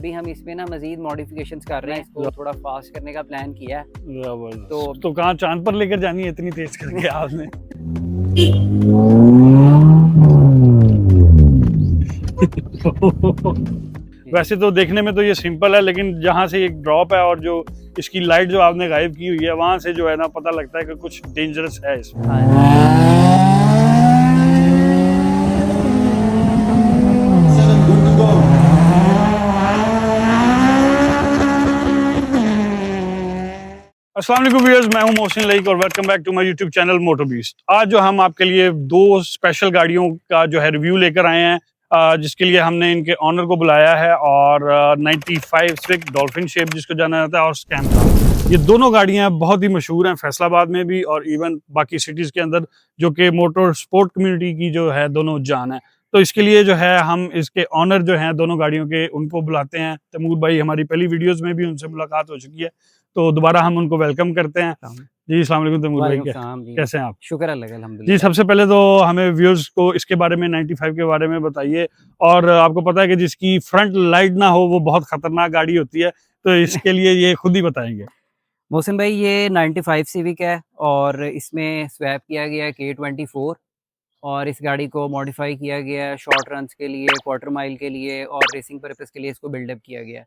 अभी हम इसमें ना मजीद मॉडिफिकेशंस कर रहे हैं, इसको थोड़ा फास्ट करने का प्लान किया है। तो कहाँ चांद पर लेकर जानी है इतनी तेज करके आपने? वैसे तो देखने में तो ये सिंपल है, लेकिन जहाँ से एक ड्रॉप है और जो इसकी लाइट जो आपने गायब की हुई है, वहां से जो है ना पता लगता है कि कुछ डेंजरस है इसमें। अस्सलाम वालेकुम व्यूअर्स, मैं हूं मोहसिन लईक और welcome back to my YouTube channel Moto Beast. आज जो हम आपके लिए दो स्पेशल गाड़ियों का जो है रिव्यू लेकर आए हैं, जिसके लिए हमने इनके ऑनर को बुलाया है। और 95 स्विफ्ट डॉल्फिन शेप जिसको जाना जाता है, और स्कैम कार। ये दोनों गाड़ियां बहुत ही मशहूर हैं फैसलाबाद में भी और इवन बाकी सिटीज़ के अंदर, जो कि मोटर स्पोर्ट कम्युनिटी की जो है दोनों जान है। तो इसके लिए जो है हम इसके ऑनर जो हैं दोनों गाड़ियों के, उनको बुलाते हैं। तैमूर भाई, हमारी पहली वीडियोज़ में भी उनसे मुलाकात हो चुकी है, तो दोबारा हम उनको वेलकम करते हैं। जी अस्सलाम वालेकुम तैमूर भाई, कैसे हैं आप? शुक्र अल्लाह का, अल्हम्दुलिल्लाह। जी, सबसे पहले तो हमें व्यूअर्स को इसके बारे में 95 के बारे में बताइए। और आपको पता है कि जिसकी फ्रंट लाइट ना हो वो बहुत खतरनाक गाड़ी होती है, तो इसके लिए ये खुद ही बताएंगे। मोहसिन भाई, ये 95 सिविक है और इसमें स्वैप किया गया है K24 और इस गाड़ी को मॉडिफाई किया गया है शॉर्ट रन्स के लिए, क्वार्टर माइल के लिए और रेसिंग पर्पज़ के लिए इसको बिल्डअप किया गया है।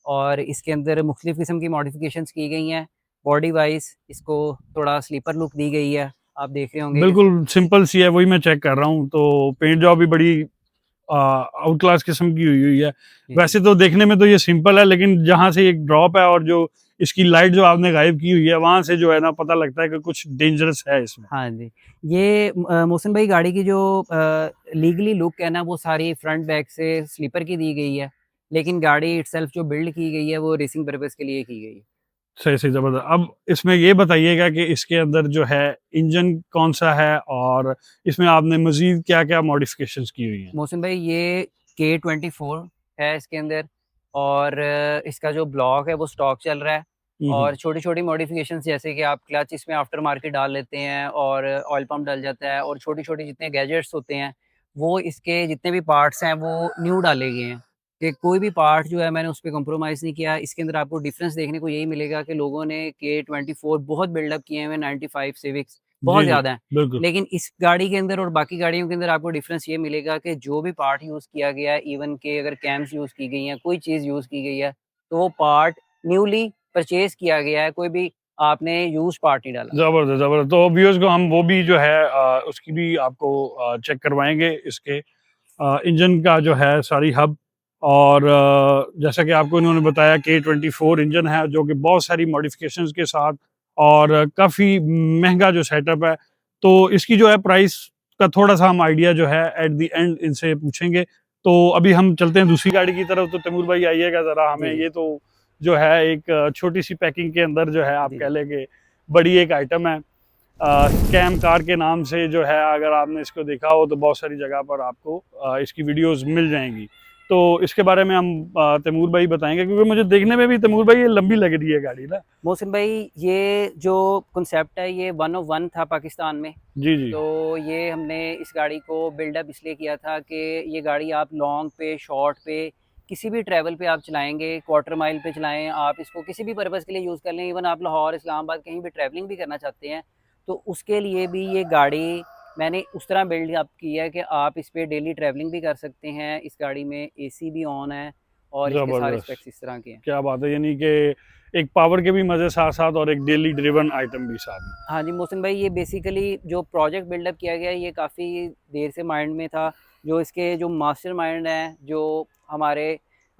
और इसके अंदर मुख्तलिफ़ किस्म की मॉडिफिकेशंस की गई हैं। बॉडी वाइज इसको थोड़ा स्लीपर लुक दी गई है, आप देख रहे होंगे। बिल्कुल सिंपल सी है, वही मैं चेक कर रहा हूँ। तो पेंट जॉब भी बड़ी आउट क्लास किस्म की हुई है। वैसे तो देखने में तो ये सिंपल है, लेकिन जहाँ से एक ड्रॉप है और जो इसकी लाइट जो आपने गायब की हुई है, वहां से जो है ना पता लगता है कि कुछ डेंजरस है इसमें। हाँ जी, ये मोहसिन भाई गाड़ी की जो लीगली लुक है ना, वो सारी फ्रंट बैक से स्लीपर की दी गई है, लेकिन गाड़ी इटसेल्फ जो बिल्ड की गई है वो रेसिंग पर्पज़ के लिए की गई है। सही सही, जबरदस्त। अब इसमें ये बताइएगा कि इसके अंदर जो है इंजन कौन सा है और इसमें आपने मजीद क्या क्या मॉडिफिकेशंस की हुई हैं? मोहसिन भाई, ये K24 है इसके अंदर और इसका जो ब्लॉक है वो स्टॉक चल रहा है। और छोटी-छोटी मॉडिफिकेशंस जैसे कि आप क्लच इसमें आफ्टर मार्केट डाल लेते हैं और ऑयल पंप डल जाता है, और छोटी-छोटी जितने गैजेट्स होते हैं वो इसके जितने भी पार्ट्स हैं वो न्यू डाले गए हैं, कि कोई भी पार्ट जो है मैंने उस पे कॉम्प्रोमाइज़ नहीं किया। इसके अंदर आपको डिफरेंस देखने को यही मिलेगा कि लोगों ने K24 बहुत बिल्डअप किए हुए हैं, 95 सिविक्स बहुत जी जी, ज़्यादा हैं। बिल्कुल। लेकिन इस गाड़ी के अंदर और बाकी गाड़ियों के अंदर आपको डिफरेंस ये मिलेगा कि जो भी पार्ट यूज़ किया गया है, इवन के अगर कैम्स यूज़ की गई हैं, कोई चीज़ यूज़ की गई है, तो वो पार्ट न्यूली परचेज़ किया गया है, कोई भी आपने यूज़्ड पार्ट नहीं डाला। जबरदस्त जबरदस्त। तो व्यूअर्स को हम वो भी जो है उसकी भी आपको चेक करवाएंगे, इसके इंजन का जो है सारी हब। और जैसा कि आपको इन्होंने बताया K24 इंजन है, जो कि बहुत सारी मॉडिफिकेशंस के साथ और काफ़ी महंगा जो सेटअप है। तो इसकी जो है प्राइस का थोड़ा सा हम आइडिया जो है एट द एंड इनसे पूछेंगे। तो अभी हम चलते हैं दूसरी गाड़ी की तरफ। तो तैमूर भाई आइएगा ज़रा, हमें जी, ये तो जो है एक छोटी सी पैकिंग के अंदर जो है आप जी, कह जी। लेंगे बड़ी एक आइटम है। स्कैम कार के नाम से जो है, अगर आपने इसको देखा हो तो बहुत सारी जगह पर आपको इसकी वीडियोस मिल जाएंगी। तो इसके बारे में हम तैमूर भाई बताएंगे, क्योंकि मुझे देखने में भी तैमूर भाई ये लंबी लग रही है गाड़ी ना। मोहसिन भाई, ये जो कॉन्सेप्ट है ये 1 ऑफ 1 था पाकिस्तान में। जी जी। तो ये हमने इस गाड़ी को बिल्डअप इसलिए किया था कि ये गाड़ी आप लॉन्ग पे, शॉर्ट पे, किसी भी ट्रैवल पे आप चलाएँगे, क्वार्टर माइल पे चलाएँ, आप इसको किसी भी पर्पज़ के लिए यूज़ कर लें। इवन आप लाहौर, इस्लामाबाद कहीं भी ट्रैवलिंग भी करना चाहते हैं, तो उसके लिए भी ये गाड़ी मैंने उस तरह बिल्ड अप की है कि आप इस पे डेली ट्रैवलिंग भी कर सकते हैं। इस गाड़ी में एसी भी ऑन है और इसके सारे ज़बरदस्त, स्पेक्स इस तरह के हैं। क्या बात है। यानी कि एक पावर के भी मज़े साथ साथ और एक डेली ड्रिवन आइटम भी साथ में। हाँ जी, मोहसिन भाई, ये बेसिकली जो प्रोजेक्ट बिल्डअप किया गया है ये काफ़ी देर से माइंड में था। जो इसके जो मास्टरमाइंड हैं, जो हमारे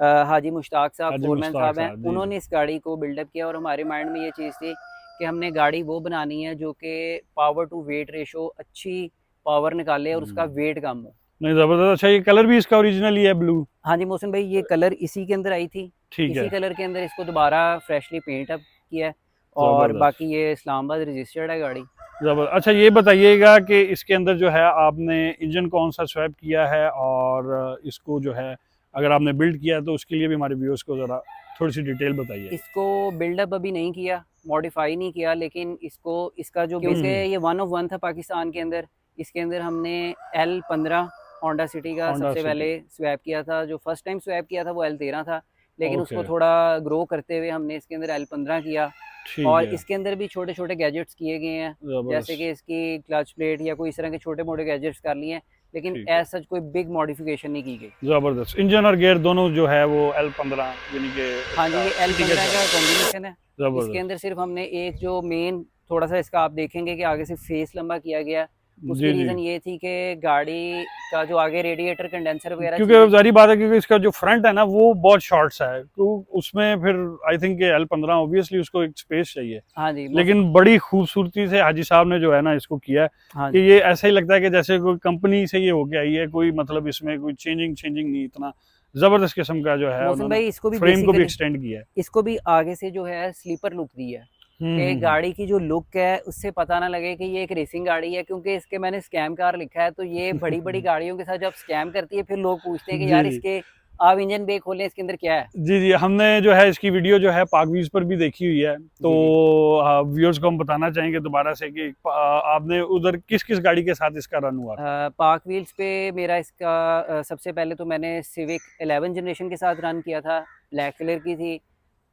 हाजी मुश्ताक साहब हाजी फोरमैन मुश्ताक साहब हैं, साहब, जी जी। उन्होंने इस गाड़ी को बिल्डअप किया और हमारे माइंड में ये चीज़ थी कि हमने गाड़ी वो बनानी है जो कि पावर टू वेट रेशो अच्छी पावर निकाले और उसका वेट कम हो। नहीं, ज़बरदस्त। अच्छा, ये कलर भी इसका ओरिजिनल ही है, ब्लू? हाँ जी, मोहसिन भाई, ये कलर इसी के अंदर आई थी। ठीक इसी है। कलर के अंदर इसको दोबारा फ्रेशली पेंट अप किया है और ज़बरदस्त बाकी ये इस्लामाबाद रजिस्टर्ड है गाड़ी। जबर। अच्छा, ये बताइएगा कि इसके अंदर जो है आपने इंजन कौन सा स्वैप किया है, और इसको जो है अगर आपने बिल्ड किया है तो उसके लिए भी हमारे व्यूअर्स को ज़रा थोड़ी सी डिटेल बताइए। इसको बिल्डअप अभी नहीं किया, मॉडिफाई नहीं किया, लेकिन इसको इसका जो बेस है ये 1 ऑफ 1 था पाकिस्तान के अंदर। इसके अंदर हमने L15 होंडा सिटी का होंडा सबसे सिटी। पहले स्वैप किया था। जो फर्स्ट टाइम स्वैप किया था वो L13 था। लेकिन ओके, उसको थोड़ा ग्रो करते हुए हमने इसके अंदर L15 किया ठीक और है, इसके अंदर भी छोटे छोटे गैजेट्स किए गए हैं, जैसे ज़बरदस्त, कि इसकी क्लच प्लेट या कोई इस तरह के छोटे मोटे गैजेट्स कर लिए हैं, लेकिन ठीक है, एज सच कोई बिग मॉडिफिकेशन नहीं की गई। ज़बरदस्त। इंजन और गियर दोनों जो है वो L15 यानी कि हाँ जी, इसका ये सिटी के L15 का साथ, कॉम्बिनेशन है। इसके ज़बरदस्त। अंदर सिर्फ हमने एक जो मेन थोड़ा सा इसका आप देखेंगे कि आगे से फेस लंबा किया गया है। उसकी जी, जी। रीज़न ये थी कि गाड़ी का जो आगे रेडिएटर कंडेंसर वगैरह क्योंकि चीज़ें, ज़ाहिर बात है क्योंकि इसका जो फ्रंट है ना वो बहुत शॉर्ट सा है, तो उसमें फिर आई थिंक L15 ऑब्वियसली उसको एक स्पेस चाहिए। हाँ जी, लेकिन बड़ी खूबसूरती से हाजी साहब ने जो है ना इसको किया है हाँ कि जी। ये ऐसा ही लगता है कि जैसे कोई कंपनी से ये होके आई है, कोई मतलब इसमें कोई चेंजिंग नहीं, इतना ज़बरदस्त किस्म का जो है मोहसिन उन्होंने भाई इसको भी फ्रेम को भी बेसिकली, एक्सटेंड किया है। इसको भी आगे से जो है स्लीपर लुक दी है कि हुँ। गाड़ी की जो लुक है उससे पता ना लगे कि ये एक रेसिंग गाड़ी है, क्योंकि इसके मैंने स्कैम कार लिखा है, तो ये बड़ी बड़ी गाड़ियों के साथ जब स्कैम करती है फिर लोग पूछते हैं कि जी, यार जी। इसके आप इंजन बे खोलें इसके अंदर क्या है। जी, जी, हमने जो है इसकी वीडियो जो है पाकवीज़ पर भी देखी हुई है, तो जी जी। व्यूअर्स को हम बताना चाहेंगे दोबारा से कि आपने उधर किस-किस गाड़ी के साथ इसका रन हुआ था? पार्क व्हील्स पे मेरा इसका सबसे पहले तो मैंने सिविक 11 जनरेशन के साथ रन किया था, ब्लैक कलर की थी।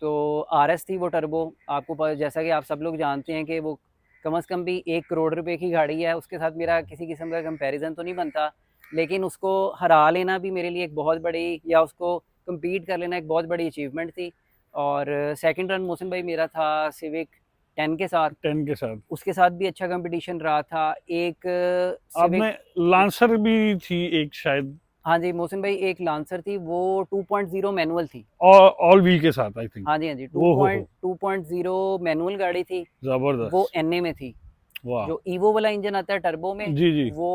तो आरएस थी वो टर्बो, आपको जैसा कि आप सब लोग जानते हैं कि वो कम से कम भी 1 करोड़ रुपए की गाड़ी है, उसके साथ मेरा किसी किस्म का कंपैरिजन तो नहीं बनता। लेकिन उसको हरा लेना भी मेरे लिए एक बहुत बड़ी, या उसको कम्पीट कर लेना एक बहुत बड़ी अचीवमेंट थी। और सेकंड रन मोहसिन भाई मेरा था सिविक 10 के साथ, 10 के साथ। उसके साथ भी अच्छा कंपटीशन रहा था। एक सिविक, आपने लांसर भी थी एक शायद, हाँ जी, मोहसिन भाई एक लांसर थी, वो 2.0 मैनुअल थी। ऑल व्हील के साथ आई थिंक। हाँ जी, हाँ जी, वो हो! 2.0 मैनुअल गाड़ी थी, वो ज़बरदस्त! एनए में थी। वाह! जो ईवो वाला इंजन आता है टर्बो में, जी, जी। वो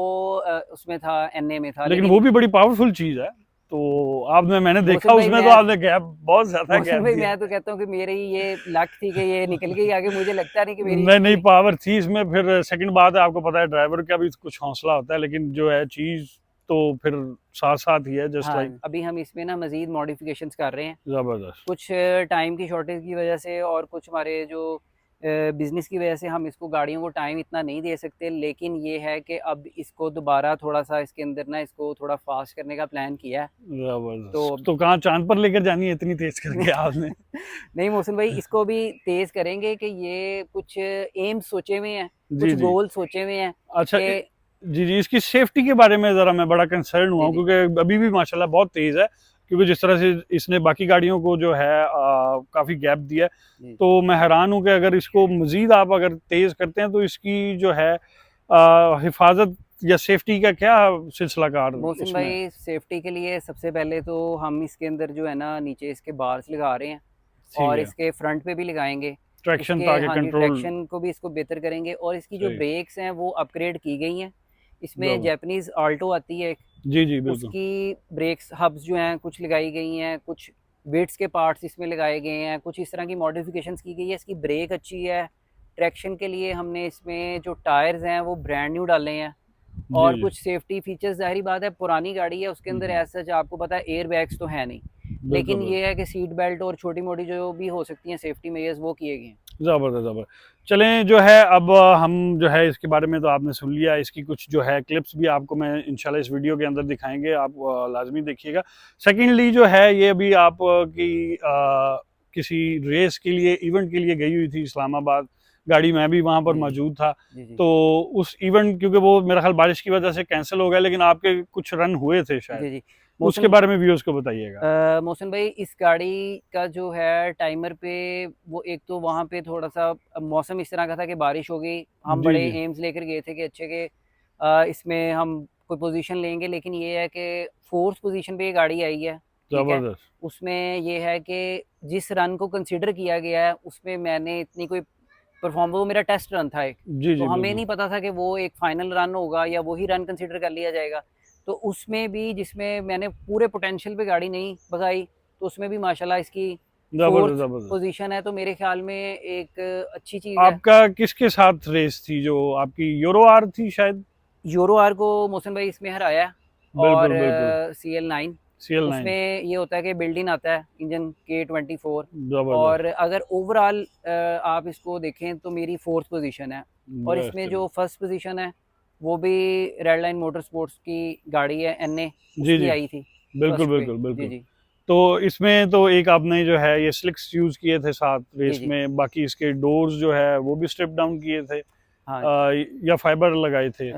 उसमें था, एनए में था। लेकिन लेकिन वो भी बड़ी पावरफुल चीज़ है, तो आपने मैंने देखा मोहसिन भाई उसमें तो मैं आपने गैप बहुत ज़्यादा मोहसिन गैप भाई दिया। मैं तो कहता हूँ कि मेरी ये लक थी कि ये निकल गई आगे, मुझे लगता नहीं कि मेरी नहीं, पावर थी इसमें, फिर सेकंड बात है आपको पता है ड्राइवर का भी कुछ हौसला होता है, लेकिन जो है चीज़ तो फिर साथ-साथ ही है जस्ट लाइक। हाँ, अभी हम इसमें ना मज़ीद मॉडिफ़िकेशंस कर रहे हैं। ज़बरदस्त। कुछ टाइम की शॉर्टेज की वजह से और कुछ हमारे जो बिज़नेस की वजह से हम इसको गाड़ियों को टाइम इतना नहीं दे सकते, लेकिन ये है कि अब इसको दोबारा थोड़ा-सा इसके अंदर ना इसको थोड़ा फ़ास्ट करने का प्लान किया है। तो ज़बरदस्त। तो कहाँ चाँद पर लेकर जानी है इतनी तेज़ करके आपने? नहीं मोहसिन भाई, इसको भी तेज़ करेंगे कि ये कुछ एम्स सोचे हुए हैं, जी, कुछ जी। गोल सोचे हुए हैं अच्छा कि जी, जी, इसकी सेफ्टी के बारे में ज़रा मैं बड़ा कंसर्न हुआ जी, हूँ जी, क्योंकि अभी भी माशाल्लाह बहुत तेज़ है, क्योंकि जिस तरह से इसने बाकी गाड़ियों को जो है काफ़ी गैप दिया है, जी। तो मैं हैरान हूँ कि अगर इसको मज़ीद आप अगर तेज़ करते हैं तो इसकी जो है हिफ़ाज़त या सेफ्टी का क्या सिलसिलाकार मोहसिन इसमें है? भाई सेफ्टी के लिए सबसे पहले तो हम इसके अंदर जो है ना नीचे इसके बार्स लगा रहे हैं ठीक और है, इसके फ्रंट पे भी लगाएँगे। ट्रैक्शन इसके, ताकि हाँ जी, कंट्रोल ट्रैक्शन को भी इसको बेहतर करेंगे और इसकी जो सही, ब्रेक्स हैं वो अपग्रेड की गई हैं। इसमें ज़बरदस्त। जैपनीज़ ऑल्टो आती है एक, जी, जी, बिल्कुल। उसकी ब्रेक्स हब्स जो हैं कुछ लगाई गई हैं, कुछ बिट्स के पार्ट्स इसमें लगाए गए हैं, कुछ इस तरह की मॉडिफ़िकेशंस की गई है। इसकी ब्रेक अच्छी है। ट्रैक्शन के लिए हमने इसमें जो टायर्स हैं वो ब्रांड न्यू डाले हैं जी, और जी। कुछ सेफ्टी फीचर्स, ज़ाहिर बात है पुरानी गाड़ी है, उसके हुँ, अंदर हुँ। एज़ सच आपको पता है एयर बैग्स तो है नहीं। बिल्कुल, लेकिन बिल्कुल। ये है कि सीट बेल्ट और छोटी-मोटी जो भी हो सकती हैं सेफ्टी मेजर्स वो किए गए हैं। ज़बरदस्त, ज़बरदस्त। चलें जो है अब हम जो है इसके बारे में तो आपने सुन लिया, इसकी कुछ जो है क्लिप्स भी आपको मैं इंशाल्लाह इस वीडियो के अंदर दिखाएँगे, आप लाज़मी देखिएगा। सेकंडली जो है ये अभी आप की किसी रेस के लिए इवेंट के लिए गई हुई थी इस्लामाबाद, गाड़ी मैं भी वहाँ पर जी, जी। मौजूद था। जी, जी। तो उस इवेंट क्योंकि वो मेरा ख़्याल बारिश की वजह से कैंसल हो गया, लेकिन आपके कुछ रन हुए थे शायद, जी, जी। उसके मौसम बारे में व्यूअर्स को बताइएगा। मोहसिन भाई इस गाड़ी का जो है टाइमर पे, वो एक तो वहाँ पे थोड़ा-सा मौसम इस तरह का था कि बारिश हो गई। हम जी, बड़े जी। एम्स लेकर गए थे कि अच्छे के इसमें हम कोई पोज़ीशन लेंगे, लेकिन ये है कि 4th पोज़ीशन पे ये गाड़ी आई है, ठीक है? ज़बरदस्त। उसमें ये है कि जिस रन को कंसिडर किया गया है उसमें मैंने इतनी कोई परफ़ॉर्म, वो मेरा टेस्ट रन था एक। जी, तो जी, हमें बिल्कुल। नहीं पता था कि वो एक फाइनल रन होगा या वही रन कंसिडर कर लिया जाएगा। तो उसमें भी जिसमें मैंने पूरे पोटेंशियल पे गाड़ी नहीं भगाई, तो उसमें भी माशाल्लाह इसकी ज़बरदस्त, 4th ज़बरदस्त। पोज़ीशन है, तो मेरे ख़्याल में एक अच्छी चीज़ है। आपका किसके साथ रेस थी जो आपकी यूरो आर थी शायद? यूरो आर को मोहसिन भाई इसमें हराया है और बिल्कुल, बिल्कुल। CL9, CL9 उसमें ये होता है कि बिल्ट इन आता है इंजन K24। ज़बरदस्त, और अगर ओवरऑल आप इसको देखें तो मेरी 4th पोज़ीशन है और इसमें बेहतरीन। जो फर्स्ट पोज़ीशन है वो भी रेड लाइन मोटर स्पोर्ट्स की गाड़ी है, NA जी, उसकी जी। आई थी बिल्कुल, फर्स्ट पे। बिल्कुल, जी, बिल्कुल। जी। तो इसमें तो एक आपने जो है ये स्लिक्स यूज किए थे साथ जी रेस जी। में, बाकी इसके डोर्स जो है वो भी स्ट्रिप डाउन किए थे हाँ या फाइबर लगाए थे?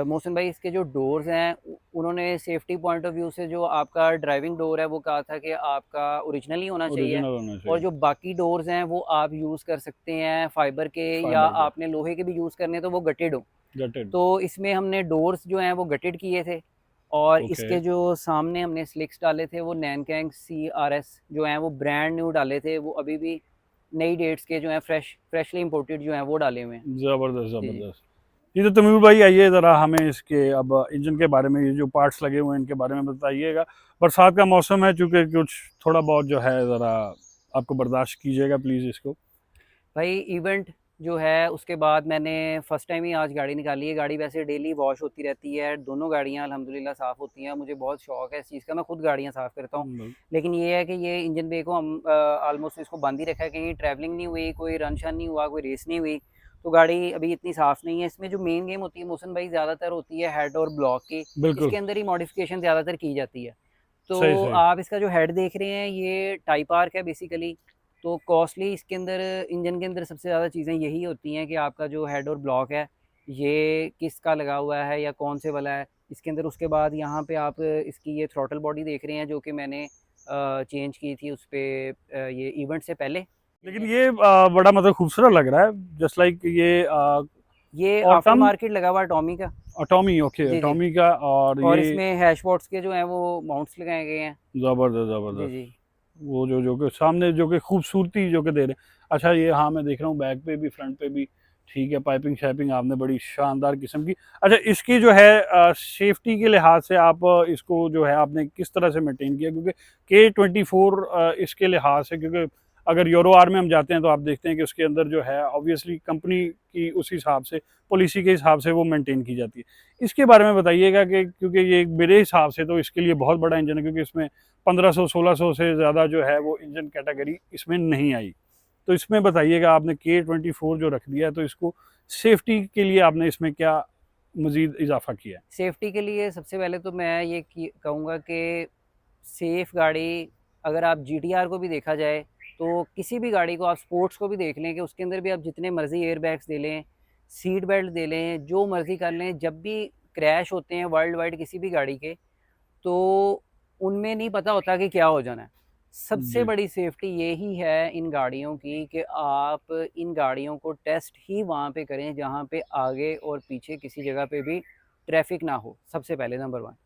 मोहसिन भाई, इसके जो डोर्स हैं उन्होंने सेफ्टी पॉइंट ऑफ व्यू से जो आपका ड्राइविंग डोर है वो कहा था कि आपका ओरिजिनल ही होना चाहिए, ओरिजिनल होना और चाहिए, जो बाकी डोर्स हैं वो आप यूज़ कर सकते हैं फाइबर के, या फाइबर के, आपने लोहे के भी यूज़ करने तो वो गटेड हो। गटेड। तो इसमें हमने डोर्स जो हैं वो गटेड किए थे, और ओके, इसके जो सामने हमने स्लिक्स डाले थे वो नैनकैंग CRS जो हैं वो ब्रांड न्यू डाले थे, वो अभी भी नई डेट्स के जो हैं फ्रेशली इंपोर्टेड जो हैं वो डाले हुए हैं। जबरदस्त जी जी। जबरदस्त। जी तो तमीर भाई आइए ज़रा हमें इसके अब इंजन के बारे में, ये जो पार्ट्स लगे हुए हैं इनके बारे में बताइएगा। बरसात का मौसम है, चूँकि कुछ थोड़ा बहुत जो है ज़रा आपको बर्दाश्त कीजिएगा प्लीज़ इसको। भाई इवेंट जो है उसके बाद मैंने फ़र्स्ट टाइम ही आज गाड़ी निकाली है। गाड़ी वैसे डेली वॉश होती रहती है, दोनों गाड़ियाँ अल्हम्दुलिल्लाह साफ़ होती हैं। मुझे बहुत शौक है इस चीज़ का, मैं खुद गाड़ियाँ साफ़ करता हूँ। लेकिन ये है कि ये इंजन बे को हम ऑलमोस्ट इसको बंद ही रखा है, कहीं ट्रैवलिंग नहीं हुई, कोई रन शन नहीं हुआ, कोई रेस नहीं हुई, तो गाड़ी अभी इतनी साफ़ नहीं है। इसमें जो मेन गेम होती है मोहसिन भाई ज़्यादातर होती है हेड और ब्लॉक की, बिल्कुल, इसके अंदर ही मॉडिफ़िकेशन ज़्यादातर की जाती है। सही, तो सही। आप इसका जो हेड देख रहे हैं ये टाइप आर्क है बेसिकली। तो कॉस्टली इसके अंदर इंजन के अंदर सबसे ज़्यादा चीज़ें यही होती हैं कि आपका जो हेड और ब्लॉक है ये किसका लगा हुआ है या कौन से वाला है इसके अंदर। उसके बाद यहाँ पे आप इसकी ये थ्रॉटल बॉडी देख रहे हैं जो कि मैंने चेंज की थी उस पे ये इवेंट से पहले। लेकिन ये बड़ा मतलब खूबसूरत लग रहा है, जस्ट लाइक ये ये आफ्टर ऑटम मार्केट लगा हुआ है टॉमी का। अटॉमी, ओके जी जी। अटॉमी का, और और ये इसमें हैशबॉट्स के जो हैं वो माउंट्स लगाए गए हैं। ज़बरदस्त जी ज़बरदस्त। जी। वो जो कि सामने जो कि खूबसूरती जो कि दे रहे हैं। अच्छा ये हाँ, मैं देख रहा हूँ बैक पे भी फ्रंट पे भी ठीक है, पाइपिंग शाइपिंग आपने बड़ी शानदार किस्म की। अच्छा इसकी जो है सेफ्टी के लिहाज से आप इसको जो है आपने किस तरह से मेंटेन किया, क्योंकि K24 इसके लिहाज से, क्योंकि अगर यूरो आर में हम जाते हैं तो आप देखते हैं कि उसके अंदर जो है ऑब्वियसली कंपनी की उस हिसाब से, पॉलिसी के हिसाब से वो मेंटेन की जाती है। इसके बारे में बताइएगा कि क्योंकि ये मेरे हिसाब से तो इसके लिए बहुत बड़ा इंजन है, क्योंकि इसमें 1500-1600 से ज़्यादा जो है वो इंजन कैटेगरी इसमें नहीं आई। तो इसमें बताइएगा आपने K24 जो रख दिया है, तो इसको सेफ्टी के लिए आपने इसमें क्या मज़ीद इज़ाफ़ा किया है? सेफ्टी के लिए सबसे पहले तो मैं ये कहूँगा कि सेफ गाड़ी, अगर आप GTR को भी देखा जाए तो किसी भी गाड़ी को आप स्पोर्ट्स को भी देख लें कि उसके अंदर भी आप जितने मर्जी एयर बैग्स दे लें, सीट बेल्ट दे लें, जो मर्जी कर लें, जब भी क्रैश होते हैं वर्ल्ड वाइड किसी भी गाड़ी के, तो उनमें नहीं पता होता कि क्या हो जाना है। सबसे जी, बड़ी सेफ्टी यही है इन गाड़ियों की कि आप इन गाड़ियों को टेस्ट ही वहाँ पे करें जहाँ पे आगे और पीछे किसी जगह पे भी ट्रैफिक ना हो, सबसे पहले नंबर 1।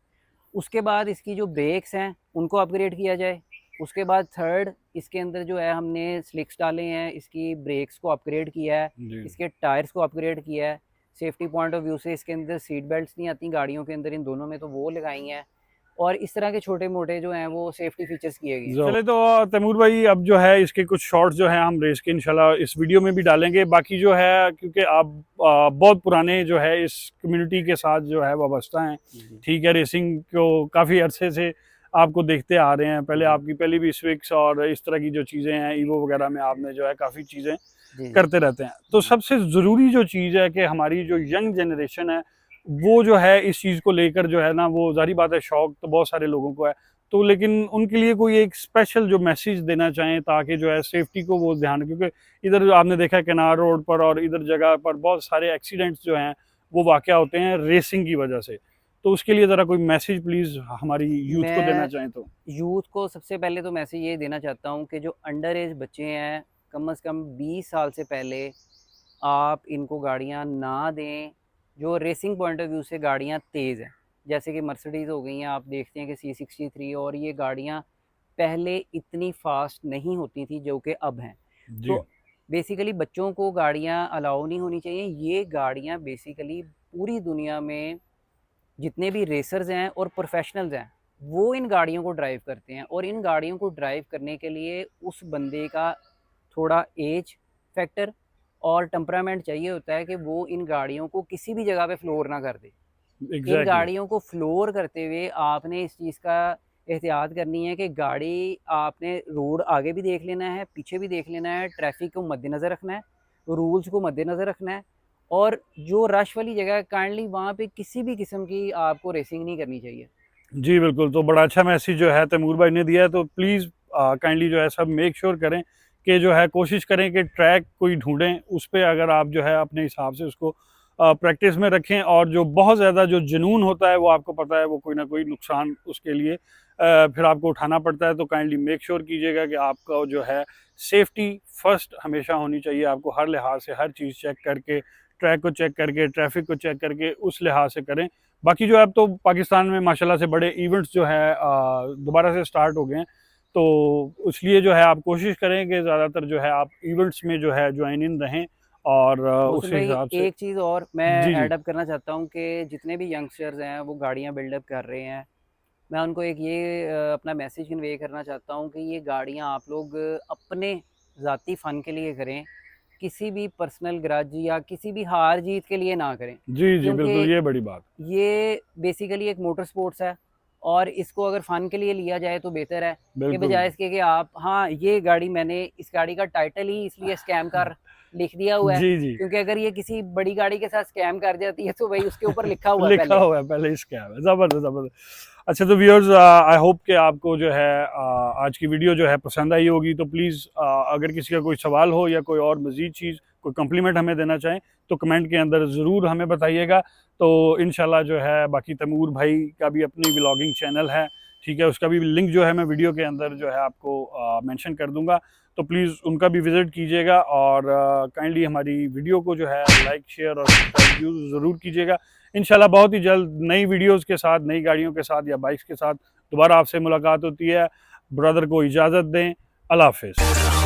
उसके बाद इसकी जो ब्रेक्स हैं उनको अपग्रेड किया जाए। उसके बाद थर्ड इसके अंदर जो है हमने स्लिक्स डाले हैं, इसकी ब्रेक्स को अपग्रेड किया है, जी। इसके टायर्स को अपग्रेड किया है। सेफ्टी पॉइंट ऑफ व्यू से इसके अंदर सीट बेल्ट्स नहीं आती गाड़ियों के अंदर, इन दोनों में तो वो लगाई हैं, और इस तरह के छोटे-मोटे जो हैं वो सेफ्टी फीचर्स किए गए हैं। चले तो तैमूर भाई अब जो है इसके कुछ शॉट्स जो हैं हम रेस के इंशाल्लाह इस वीडियो में भी डालेंगे। बाकी जो है क्योंकि आप बहुत पुराने जो है इस कम्युनिटी के साथ जो है वाबस्ता हैं, जी, ठीक है, रेसिंग को काफ़ी अरसे से आपको देखते आ रहे हैं। पहले जी, आपकी पहली भी स्विक्स और इस तरह की जो चीज़ें हैं ईवो वगैरह में आपने जो है काफ़ी चीज़ें जी, जी, करते रहते हैं। तो जी, सबसे ज़रूरी जो चीज़ है कि हमारी जो यंग जनरेशन है वो जो है इस चीज़ को लेकर जो है ना, वो ज़ाहिर बात है शौक तो बहुत सारे लोगों को है, तो लेकिन उनके लिए कोई एक स्पेशल जो मैसेज देना चाहें ताकि जो है सेफ्टी को वो ध्यान, क्योंकि इधर आपने देखा है किनार रोड पर और इधर जगह पर बहुत सारे एक्सीडेंट्स जो हैं वो वाक़या होते हैं रेसिंग की वजह से। तो उसके लिए ज़रा कोई मैसेज प्लीज़ हमारी यूथ को देना मैं चाहें तो? यूथ को सबसे पहले तो मैसेज ये देना चाहता हूँ कि जो अंडर एज बच्चे हैं, कम से कम 20 साल से पहले आप इनको गाड़ियाँ ना दें। जो रेसिंग पॉइंट ऑफ व्यू से गाड़ियाँ तेज़ हैं, जैसे कि मर्सिडीज़ हो गई हैं, आप देखते हैं कि C63, और ये गाड़ियाँ पहले इतनी फास्ट नहीं होती थी जो कि अब हैं। जी, तो बेसिकली बच्चों को गाड़ियाँ अलाउ नहीं होनी चाहिए। ये गाड़ियाँ बेसिकली पूरी दुनिया में जितने भी रेसर्स हैं और प्रोफेशनल्स हैं, वो इन गाड़ियों को ड्राइव करते हैं, और इन गाड़ियों को ड्राइव करने के लिए उस बंदे का थोड़ा एज फैक्टर और टेम्परामेंट चाहिए होता है कि वो इन गाड़ियों को किसी भी जगह पे फ्लोर ना कर दे। इन एग्ज़ैक्टली। गाड़ियों को फ्लोर करते हुए आपने इस चीज़ का एहतियात करनी है कि गाड़ी आपने रोड आगे भी देख लेना है, पीछे भी देख लेना है, ट्रैफिक को मद्देनज़र रखना है, रूल्स को मद्देनज़र रखना है, और जो रश वाली जगह है काइंडली वहाँ पे किसी भी किस्म की आपको रेसिंग नहीं करनी चाहिए। जी बिल्कुल, तो बड़ा अच्छा मैसेज जो है तैमूर भाई ने दिया है, तो प्लीज़ काइंडली जो है सब मेक श्योर करें कि जो है कोशिश करें कि ट्रैक कोई ढूँढें, उस पे अगर आप जो है अपने हिसाब से उसको प्रैक्टिस में रखें, और जो बहुत ज़्यादा जो जुनून होता है वो आपको पता है वो कोई ना कोई नुकसान उसके लिए फिर आपको उठाना पड़ता है। तो काइंडली मेक श्योर कीजिएगा कि आपका जो है सेफ्टी फर्स्ट हमेशा होनी चाहिए। आपको हर लिहाज से हर चीज़ चेक करके, ट्रैक को चेक करके, ट्रैफिक को चेक करके उस लिहाज से करें। बाकी जो है अब तो पाकिस्तान में माशाल्लाह से बड़े इवेंट्स जो है दोबारा से स्टार्ट हो गए हैं, तो इसलिए जो है आप कोशिश करें कि ज़्यादातर जो है आप इवेंट्स में जो है ज्वाइन इन रहें, और मोहसिन उस भाई, हिसाब से। एक चीज़ और मैं जी जी ऐड अप करना चाहता हूँ कि जितने भी यंगस्टर्स हैं वो गाड़ियाँ बिल्डअप कर रहे हैं, मैं उनको एक ये अपना मैसेज कन्वे करना चाहता हूँ कि ये गाड़ियाँ आप लोग अपने ज़ाती फ़न के लिए करें, किसी भी पर्सनल ग्रज या किसी भी हार जीत के लिए ना करें, जी जी बिल्कुल, क्योंकि ये बड़ी बात। ये बेसिकली एक मोटर स्पोर्ट्स है और इसको अगर फ़न के लिए लिया जाए तो बेहतर है कि बिल्कुल। बजाय इसके कि आप, हाँ, ये गाड़ी, मैंने इस गाड़ी का टाइटल ही इसलिए स्कैम कर लिख दिया हुआ है, जी जी क्योंकि अगर ये किसी बड़ी गाड़ी के साथ स्कैम कर जाती है तो भाई उसके ऊपर लिखा हुआ है लिखा पहले। हुआ है पहले ही स्कैम है। ज़बरदस्त, ज़बरदस्त। अच्छा, तो व्यूअर्स आई होप कि आपको जो है आज की वीडियो जो है पसंद आई होगी। तो प्लीज़ अगर किसी का कोई सवाल हो या कोई और मज़ीद चीज़, कोई कम्प्लीमेंट हमें देना चाहें, तो कमेंट के अंदर ज़रूर हमें बताइएगा। तो इंशाल्लाह जो है बाकी तैमूर भाई का भी अपनी व्लॉगिंग चैनल है, ठीक है, उसका भी लिंक जो है मैं वीडियो के अंदर जो है आपको मेंशन कर दूँगा। तो प्लीज़ उनका भी विज़िट कीजिएगा, और काइंडली हमारी वीडियो को जो है लाइक, शेयर और सब्सक्राइब ज़रूर कीजिएगा। इंशाल्लाह बहुत ही जल्द नई वीडियोज़ के साथ, नई गाड़ियों के साथ या बाइक्स के साथ दोबारा आपसे मुलाकात होती है। ब्रदर को इजाज़त दें। अल्लाह हाफ़िज़।